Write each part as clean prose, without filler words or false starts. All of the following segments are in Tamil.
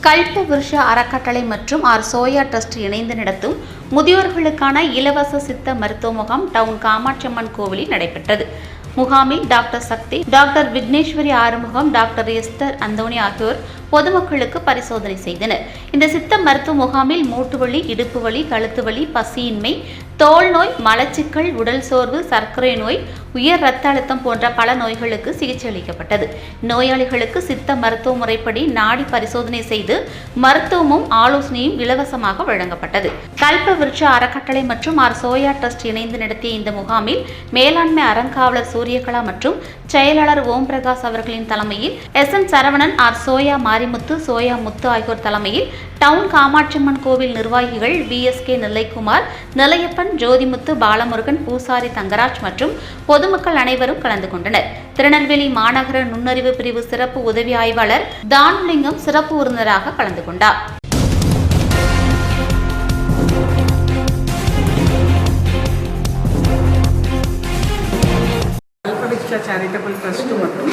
கல்ப விருஷ அறக்கட்டளை மற்றும் சோயா ட்ரஸ்ட் இணைந்து நடத்தும் முதியோர்களுக்கான இலவச சித்த மருத்துவ முகாம் டவுன் காமாட்சியம்மன் கோவிலில் நடைபெற்றது. முகாமில் doctor Sakthi, doctor Vigneswari Arumugam, doctor Esther Anthony ஆகியோர் பொதுமக்களுக்கு பரிசோதனை செய்தனர். இந்த சித்த மருத்துவ முகாமில் மூட்டுவலி, இடுப்பு வலி, கழுத்து வலி, பசியின்மை, தோல் நோய், மலச்சிக்கல், உடல் சோர்வு, சர்க்கரை நோய், உயர் இரத்த அழுத்தம் போன்ற பல நோய்களுக்கு சிகிச்சை அளிக்கப்பட்டது. நோயாளிகளுக்கு சித்த மருத்துவ முறைப்படி நாடி பரிசோதனை செய்து மருத்துவமும் ஆலோசனையும் இலவசமாக வழங்கப்பட்டது. கல்ப விருட்ச அறக்கட்டளை மற்றும் சோயா ட்ரஸ்ட் இணைந்து நடத்திய இந்த முகாமில் மேலாண்மை அறங்காவலர் சூரியகலா மற்றும் செயலாளர் ஓம் பிரகாஷ் அவர்களின் தலைமையில் SN சரவணன், சோயா மாரிமுத்து, சோயா முத்து ஆகியோர் தலைமையில் டவுன் காமாட்சியம்மன் கோவில் நிர்வாகிகள் VSK நெல்லைக்குமார், நிலையப்பன், ஜோதிமுத்து, பாலமுருகன், பூசாரி தங்கராஜ் மற்றும் பொதுமக்கள் அனைவரும் கலந்து கொண்டனர். திருநெல்வேலி மாநகர நுண்ணறிவு பிரிவு சிறப்பு உதவி ஆய்வாளர் தானுலிங்கம் சிறப்பு விருந்தினராக கலந்து கொண்டார். சேரிட்டபிள் ட்ரஸ்ட் மற்றும்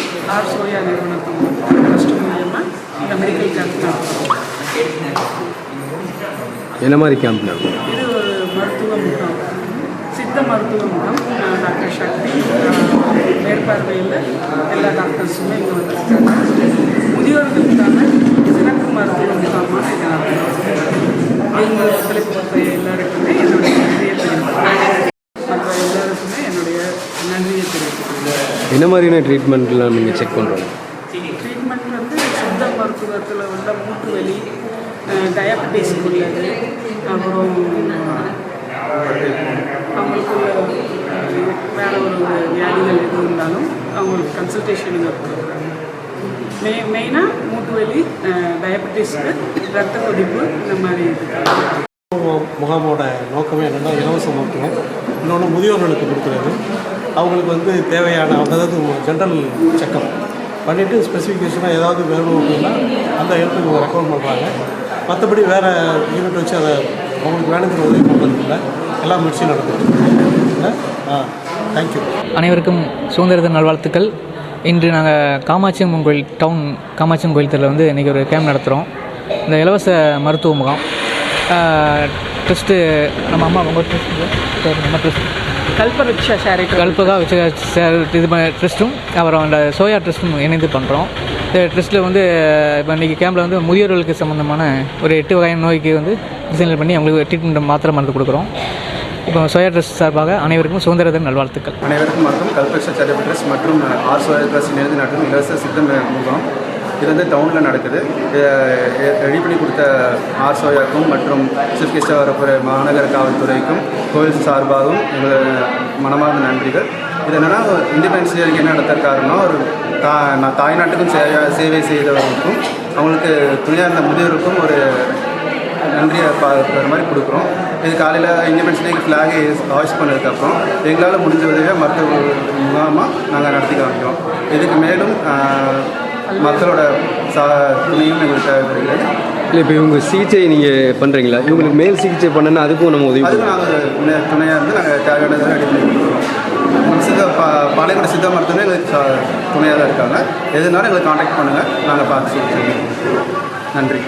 சோயா நிறுவனத்தின் ட்ரஸ்ட் மூலமாக இந்த மெடிக்கல் கேம்ப் என்ன மாதிரி கேம்ப் நடக்கும்? இது ஒரு மருத்துவ முகாம், சித்த மருத்துவ முகாம். டாக்டர் சக்தி மேற்பார்வையில் எல்லா டாக்டர்ஸுமே இங்கே வந்திருக்காங்க. முதியோர்களுக்கான சிறப்பு மருத்துவ முகாமாக இதை அவங்க ஒத்துழைப்பு எல்லாருக்குமே என்னுடைய நன்றியை தெரிவிக்கிறேன். மற்ற எல்லாருக்குமே என்னுடைய நன்றியை தெரிவிக்கிறேன். என்ன மாதிரியான ட்ரீட்மெண்ட்லாம் நீங்கள் செக் பண்ணுறோம்? ட்ரீட்மெண்ட் வந்து சித்த மருத்துவத்தில் உள்ள மூட்டு வலி, டயபெட்டிஸ் உள்ளது, அப்புறம் அவங்களுக்குள்ள வேறு ஒரு வியாதிகள் எது இருந்தாலும் அவங்களுக்கு கன்சல்டேஷனுங்க கொடுக்குறாங்க. மெயினாக மூட்டு வலி, டயபெட்டிஸ்க்கு, ரத்த கொதிப்பு, இந்த மாதிரி இருக்குது. முகாமோட நோக்கமே என்னென்னா இலவச மருத்துவம், இன்னொன்று முதியோர்களுக்கு கொடுக்குறது. அவங்களுக்கு வந்து தேவையான அதாவது ஜென்ரல் செக்கப் பண்ணிவிட்டு ஸ்பெசிஃபிகேஷனாக ஏதாவது வேணும் அப்படின்னா அந்த ஹெல்த்துக்கு ரெக்கமெண்ட் பண்ணுறாங்க. மற்றபடி வேறு யூனிட் வச்சு அதை அவங்களுக்கு வேணுங்கிற உதவி பண்ணுறதில்லை. எல்லா முயற்சியும் நடக்குது. தேங்க்யூ. அனைவருக்கும் சுதந்திர தின நல்வாழ்த்துக்கள். இன்று நாங்கள் காமாட்சியம்மன் கோயில் டவுன் காமாட்சியம்மன் கோயில் தெருவில் வந்து இன்றைக்கி ஒரு கேம்ப் நடத்துகிறோம். இந்த இலவச மருத்துவ முகாம் ட்ரஸ்ட்டு நம்ம அம்மா உங்கள் ட்ரஸ்ட்டு நம்ம ட்ரஸ்ட் கல்பவிருட்ச கல்பகா இது ட்ரஸ்ட்டும் அப்புறம் அந்த சோயா ட்ரஸ்ட்டும் இணைந்து பண்ணுறோம். இந்த ட்ரஸ்ட்டில் வந்து இப்போ இன்றைக்கி கேம்பில் வந்து முதியோர்களுக்கு சம்மந்தமான ஒரு 8 வகையான நோய்க்கு வந்து டிசைன் பண்ணி அவங்களுக்கு ட்ரீட்மெண்ட் மாத்திரை மருந்து கொடுக்குறோம். இப்போ சோயா ட்ரஸ்ட் சார்பாக அனைவருக்கும் சுதந்திர தின நல்வாழ்த்துக்கள். அனைவருக்கும் வணக்கம். கல்பவிருட்ச சேரிட்டபிள் ட்ரஸ்ட் மற்றும் சோயா ட்ரஸ்ட் இணைந்து நடக்கும் இலவச சித்த முகாம் இது வந்து டவுனில் நடக்குது. ரெடி பண்ணி கொடுத்த சோயாக்கும் மற்றும் சீஃப் கெஸ்டாக வரப்போகிற மாநகர காவல்துறைக்கும் கோவில் சார்பாகவும் எங்கள் மனமார்ந்த நன்றிகள். இது என்னென்னா இண்டிபெண்டன்ஸ் டேக்கு என்ன நடத்த காரணம், ஒரு தாய்நாட்டுக்கும் சேவை செய்தவர்களுக்கும் அவங்களுக்கு துணையாக இருந்த முதியோருக்கும் ஒரு நன்றியை பார்க்குற மாதிரி கொடுக்குறோம். இது காலையில் இண்டிபெண்டன்ஸ் டேக்கு ஃப்ளாகை ஹாய்ஸ்ட் பண்ணதுக்கப்புறம் எங்களால் முடிஞ்ச உதவியாக மருத்துவ முகாமாக நாங்கள் நடத்தி காமிக்கிறோம். இதுக்கு மேலும் மக்களோட துணையும் எங்களுக்கு தேவைப்படுகிறது. இல்லை, இப்போ இவங்க சிகிச்சை நீங்கள் பண்ணுறீங்களா? இவங்களுக்கு மேல் சிகிச்சை பண்ணனா அதுக்கும் நம்ம உதவி அதுவும் நாங்கள் துணையாக இருந்து நாங்கள் தேவையானதை ரெடி பண்ணி கொடுக்குறோம். பாளையங்கோட சித்த மருத்துவமே எங்களுக்கு துணையாக தான் இருக்காங்க. எதுனாலும் எங்களுக்கு கான்டாக்ட் பண்ணுங்கள், நாங்கள் பார்த்து சொல்லிக்கிறோம். நன்றி.